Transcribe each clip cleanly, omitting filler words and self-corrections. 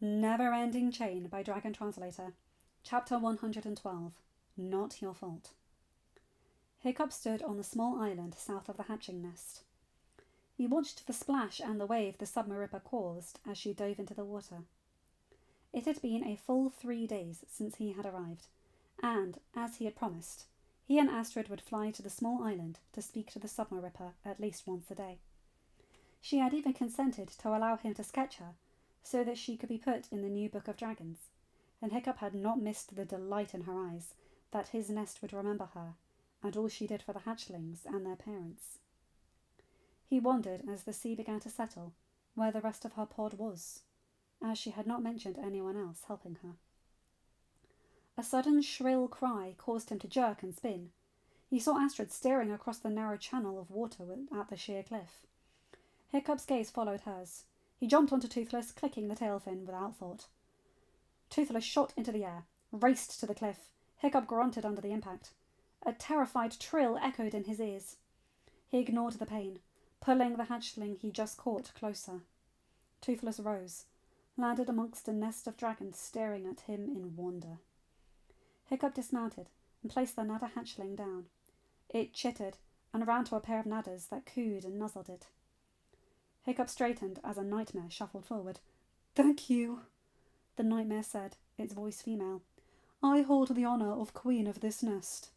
Neverending Chain by Dragon Translator. Chapter 112. Not Your Fault. Hiccup stood on the small island south of the hatching nest. He watched the splash and the wave the submariner caused as she dove into the water. It had been a full 3 days since he had arrived, and, as he had promised, he and Astrid would fly to the small island to speak to the submariner at least once a day. She had even consented to allow him to sketch her, so that she could be put in the new Book of Dragons, and Hiccup had not missed the delight in her eyes that his nest would remember her, and all she did for the hatchlings and their parents. He wondered, as the sea began to settle, where the rest of her pod was, as she had not mentioned anyone else helping her. A sudden shrill cry caused him to jerk and spin. He saw Astrid staring across the narrow channel of water at the sheer cliff. Hiccup's gaze followed hers. He jumped onto Toothless, clicking the tail fin without thought. Toothless shot into the air, raced to the cliff. Hiccup grunted under the impact. A terrified trill echoed in his ears. He ignored the pain, pulling the hatchling he just caught closer. Toothless rose, landed amongst a nest of dragons staring at him in wonder. Hiccup dismounted and placed the nadder hatchling down. It chittered and ran to a pair of nadders that cooed and nuzzled it. Hiccup straightened as a nightmare shuffled forward. "Thank you," the nightmare said, its voice female. "I hold the honour of queen of this nest.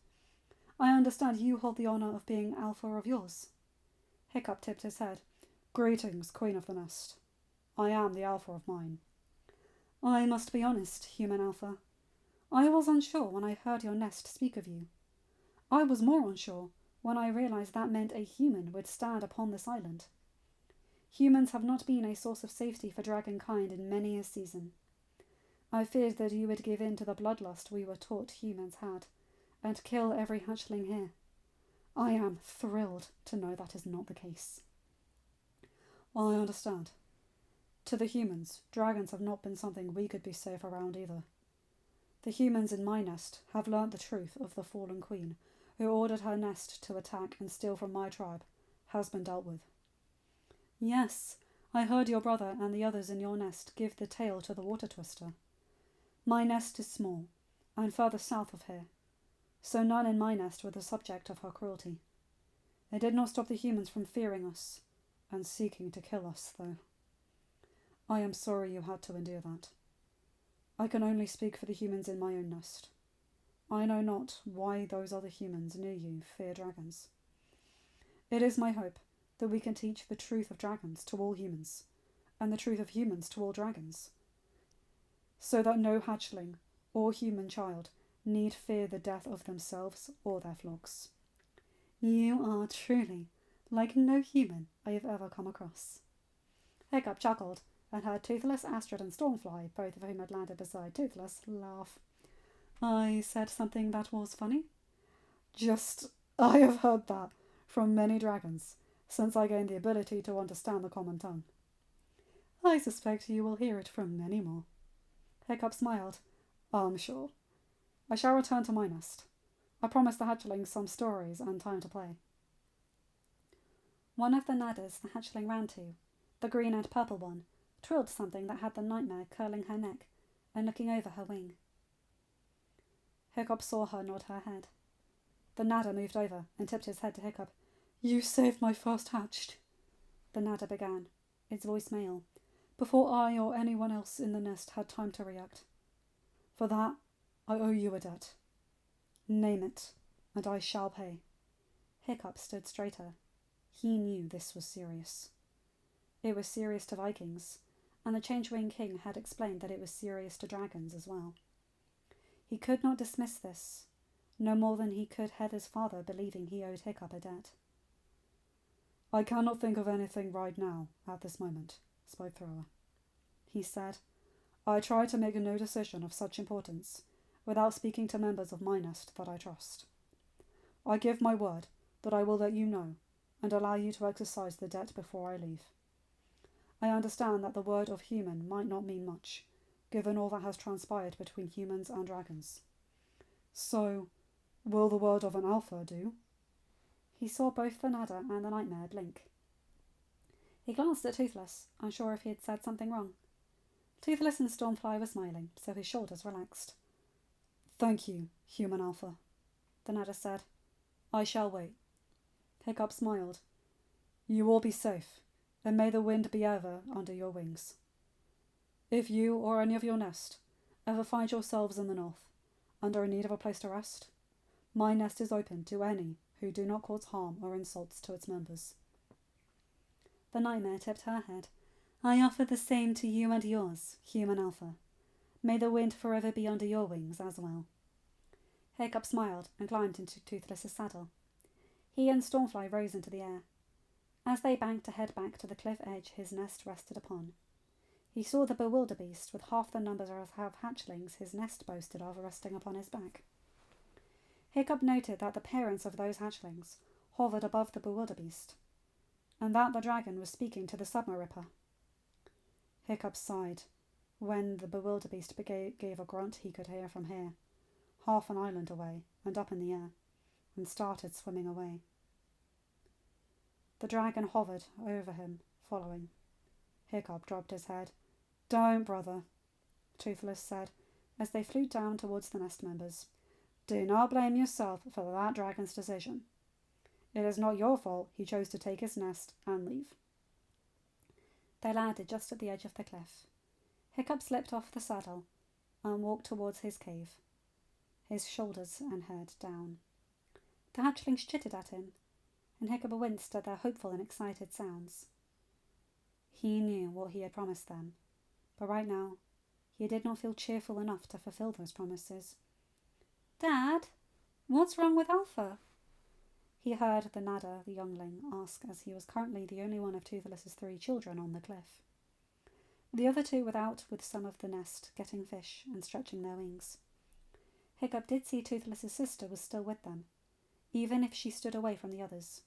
I understand you hold the honour of being alpha of yours." Hiccup tipped his head. "Greetings, queen of the nest. I am the alpha of mine." "I must be honest, human alpha. I was unsure when I heard your nest speak of you. I was more unsure when I realised that meant a human would stand upon this island. Humans have not been a source of safety for dragonkind in many a season. I feared that you would give in to the bloodlust we were taught humans had, and kill every hatchling here. I am thrilled to know that is not the case." "I understand. To the humans, dragons have not been something we could be safe around either. The humans in my nest have learnt the truth of the fallen queen, who ordered her nest to attack and steal from my tribe, has been dealt with." "Yes, I heard your brother and the others in your nest give the tale to the water twister. My nest is small, and further south of here, so none in my nest were the subject of her cruelty. It did not stop the humans from fearing us, and seeking to kill us, though. I am sorry you had to endure that. I can only speak for the humans in my own nest. I know not why those other humans near you fear dragons. It is my hope that we can teach the truth of dragons to all humans, and the truth of humans to all dragons, so that no hatchling or human child need fear the death of themselves or their flocks. You are truly like no human I have ever come across." Hiccup chuckled and heard Toothless, Astrid and Stormfly, both of whom had landed beside Toothless, laugh. "I said something that was funny?" I have heard that from many dragons since I gained the ability to understand the common tongue." "I suspect you will hear it from many more." Hiccup smiled. "I'm sure. I shall return to my nest. I promised the hatchlings some stories and time to play." One of the nadders the hatchling ran to, the green and purple one, trilled something that had the nightmare curling her neck and looking over her wing. Hiccup saw her nod her head. The nadder moved over and tipped his head to Hiccup. "You saved my first hatched," the nadder began, its voice male, "before I or anyone else in the nest had time to react. For that, I owe you a debt. Name it, and I shall pay." Hiccup stood straighter. He knew this was serious. It was serious to Vikings, and the Changeling King had explained that it was serious to dragons as well. He could not dismiss this, no more than he could Heather's father believing he owed Hiccup a debt. "I cannot think of anything right now, at this moment," spoke Thrower. He said, "I try to make no decision of such importance without speaking to members of my nest that I trust. I give my word that I will let you know and allow you to exercise the debt before I leave. I understand that the word of human might not mean much, given all that has transpired between humans and dragons. So, will the word of an alpha do?" He saw both the nadder and the nightmare blink. He glanced at Toothless, unsure if he had said something wrong. Toothless and Stormfly were smiling, so his shoulders relaxed. "Thank you, Human Alpha," the Nadder said. "I shall wait." Hiccup smiled. "You will be safe, and may the wind be ever under your wings. If you or any of your nest ever find yourselves in the north and are in need of a place to rest, my nest is open to any who do not cause harm or insults to its members." The Nightmare tipped her head. "I offer the same to you and yours, Human Alpha. May the wind forever be under your wings as well." Hiccup smiled and climbed into Toothless's saddle. He and Stormfly rose into the air. As they banked to head back to the cliff edge his nest rested upon, he saw the bewilderbeast with half the numbers of hatchlings his nest boasted of resting upon his back. Hiccup noted that the parents of those hatchlings hovered above the bewilderbeast, and that the dragon was speaking to the Submaripper. Hiccup sighed when the bewilderbeast gave a grunt he could hear from here, half an island away and up in the air, and started swimming away. The dragon hovered over him, following. Hiccup dropped his head. "Don't, brother," Toothless said, as they flew down towards the nest members. "Do not blame yourself for that dragon's decision. It is not your fault he chose to take his nest and leave." They landed just at the edge of the cliff. Hiccup slipped off the saddle and walked towards his cave, his shoulders and head down. The hatchlings chittered at him, and Hiccup winced at their hopeful and excited sounds. He knew what he had promised them, but right now he did not feel cheerful enough to fulfill those promises. "Dad, what's wrong with Alpha?" he heard the Nadder, the youngling, ask, as he was currently the only one of Toothless's 3 children on the cliff. The other 2 were out with some of the nest, getting fish and stretching their wings. Hiccup did see Toothless's sister was still with them, even if she stood away from the others.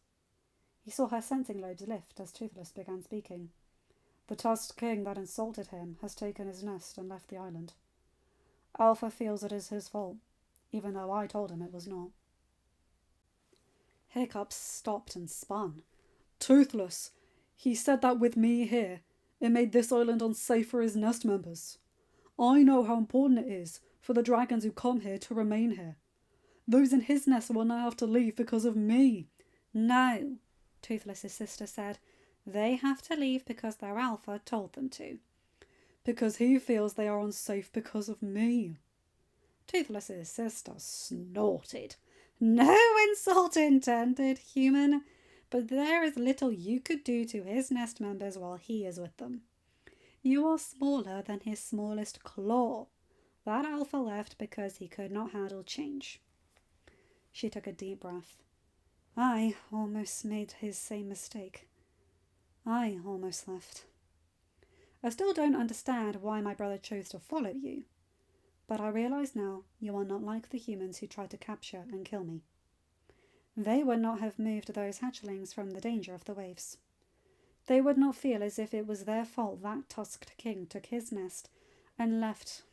He saw her sensing lobes lift as Toothless began speaking. "The tusked king that insulted him has taken his nest and left the island. Alpha feels it is his fault, even though I told him it was not." Hiccup stopped and spun. "Toothless! He said that with me here, it made this island unsafe for his nest members. I know how important it is for the dragons who come here to remain here. Those in his nest will now have to leave because of me." "No," Toothless's sister said. "They have to leave because their Alpha told them to." "Because he feels they are unsafe because of me." Toothless's sister snorted. "No insult intended, human, but there is little you could do to his nest members while he is with them. You are smaller than his smallest claw. That Alpha left because he could not handle change." She took a deep breath. "I almost made his same mistake. I almost left. I still don't understand why my brother chose to follow you, but I realize now you are not like the humans who tried to capture and kill me. They would not have moved those hatchlings from the danger of the waves. They would not feel as if it was their fault that tusked king took his nest and left,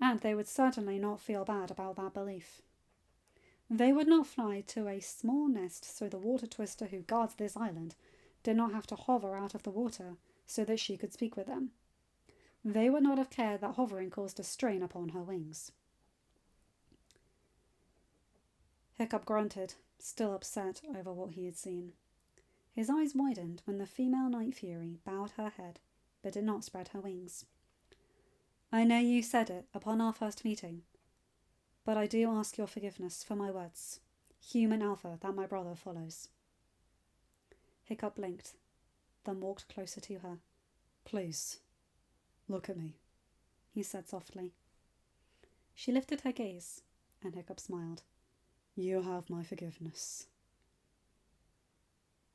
and they would certainly not feel bad about that belief. They would not fly to a small nest so the water twister who guards this island did not have to hover out of the water so that she could speak with them. They would not have cared that hovering caused a strain upon her wings." Hiccup grunted, still upset over what he had seen. His eyes widened when the female Night Fury bowed her head but did not spread her wings. "I know you said it upon our first meeting, but I do ask your forgiveness for my words. Human Alpha that my brother follows." Hiccup blinked, then walked closer to her. "Please, look at me," he said softly. She lifted her gaze, and Hiccup smiled. "You have my forgiveness."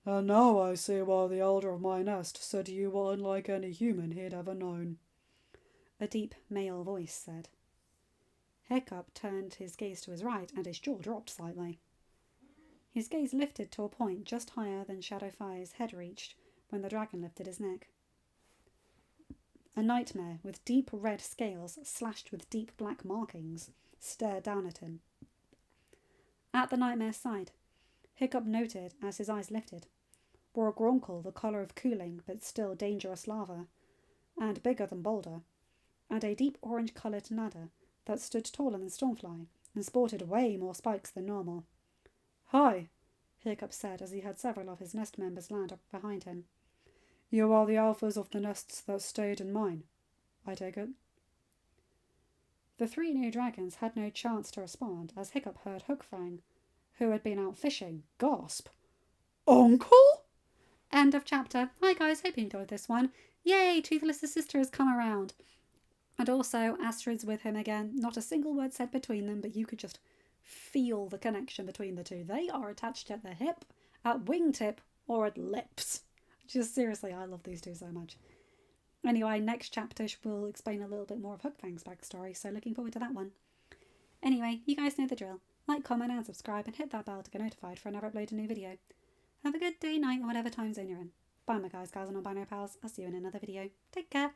"And now I see why the elder of my nest said you were unlike any human he had ever known," a deep male voice said. Hiccup turned his gaze to his right, and his jaw dropped slightly. His gaze lifted to a point just higher than Shadowfire's head reached when the dragon lifted his neck. A nightmare with deep red scales slashed with deep black markings stared down at him. At the nightmare's side, Hiccup noted, as his eyes lifted, were a gronkle the colour of cooling but still dangerous lava, and bigger than Boulder, and a deep orange-coloured nadder that stood taller than Stormfly and sported way more spikes than normal. "Hi," Hiccup said as he heard several of his nest members land up behind him. "You are the alphas of the nests that stayed in mine, I take it?" The three new dragons had no chance to respond as Hiccup heard Hookfang, who had been out fishing, gasp, "Uncle?" End of chapter. Hi guys, hope you enjoyed this one. Yay, Toothless' sister has come around. And also, Astrid's with him again. Not a single word said between them, but you could just feel the connection between the two. They are attached at the hip, at wingtip, or at lips. Just seriously, I love these two so much. Anyway, next chapter will explain a little bit more of Hookfang's backstory, so looking forward to that one. Anyway, you guys know the drill. Like, comment, and subscribe, and hit that bell to get notified for when I upload a new video. Have a good day, night, or whatever time zone you're in. Bye, my guys, gals, and non-binary pals. I'll see you in another video. Take care.